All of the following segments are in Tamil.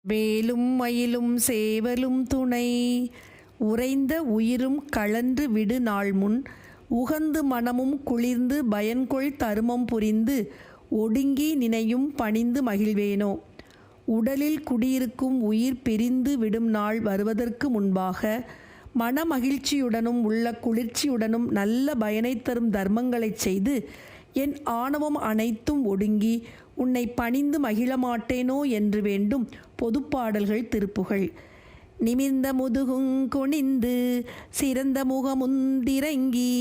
வேலும் மயிலும் சேவலும் துணை உறைந்த உயிரும் கழன்று விடு நாள்முன் உகந்து மனமும் குளிர்ந்து பயன்கொள் தருமம் புரிந்து ஒடுங்கி நினையும் பணிந்து மகிழ்வேனோ. உடலில் குடியிருக்கும் உயிர் பிரிந்து விடும் நாள் வருவதற்கு முன்பாக மனமகிழ்ச்சியுடனும் உள்ள குளிர்ச்சியுடனும் நல்ல பயனை தரும் தர்மங்களைச் செய்து என் ஆணவம் அனைத்தும் ஒடுங்கி உன்னை பணிந்து மகிழ மாட்டேனோ என்று வேண்டும் பொதுப்பாடல்கள் திருப்புகழ். நிமிர்ந்த முதுகுங் குனிந்து சிறந்த முகமுந்திரங்கி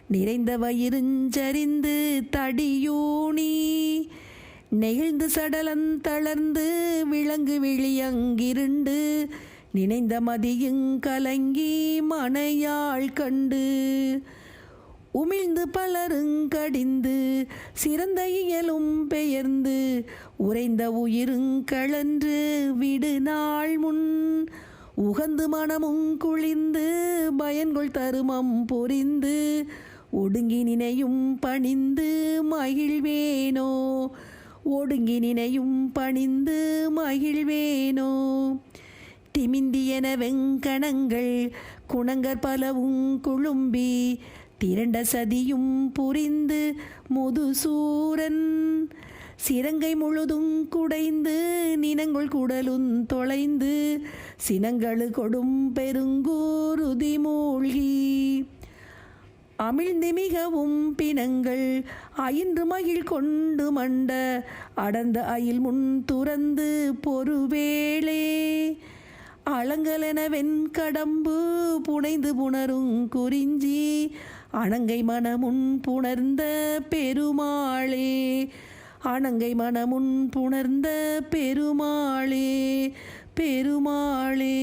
நிறைந்த வயிறுஞ்சரிந்து தடியூனி நெகிழ்ந்து சடலந்தளர்ந்து விலங்கு விழியங்கிருண்டு நினைந்த மதியுங் கலங்கி மனையாள் கண்டு உமிழ்ந்து பலருங்கடிந்து சிறந்த இயலும் பெயர்ந்து உறைந்த உயிருங்கழன்று விடு நாள் முன் உகந்து மனமும் குளிர்ந்து பயன்கொள் தருமம் புரிந்து ஒடுங்கி நினையும் பணிந்து மகிழ்வேனோ. ஒடுங்கி நினையும் பணிந்து மகிழ்வேனோ. திமிந்தியன வெங்கணங்கள் குணங்கற் பலவும் குழும்பி திரண்ட சதியும் புரிந்து முதுசூரன் சிரங்கை முழுதும் குடைந்து நினங்கொள் குடலுந் தொலைந்து சினங்களு கொடும் பெருங்கூருதி மூழ்கி அமிழ்ந்து மிகவும் பிணங்கள் அயின்று மகிழ் கொண்டு மண்ட அடர்ந்த அயில் முன் துறந்து பொறுவேளே அலங்கலென வெண்கடம்பு புனைந்து புணருங் குறிஞ்சி அணங்கை மனமுன் புணர்ந்த பெருமாளே. அணங்கை மனமுன் புணர்ந்த பெருமாளே பெருமாளே.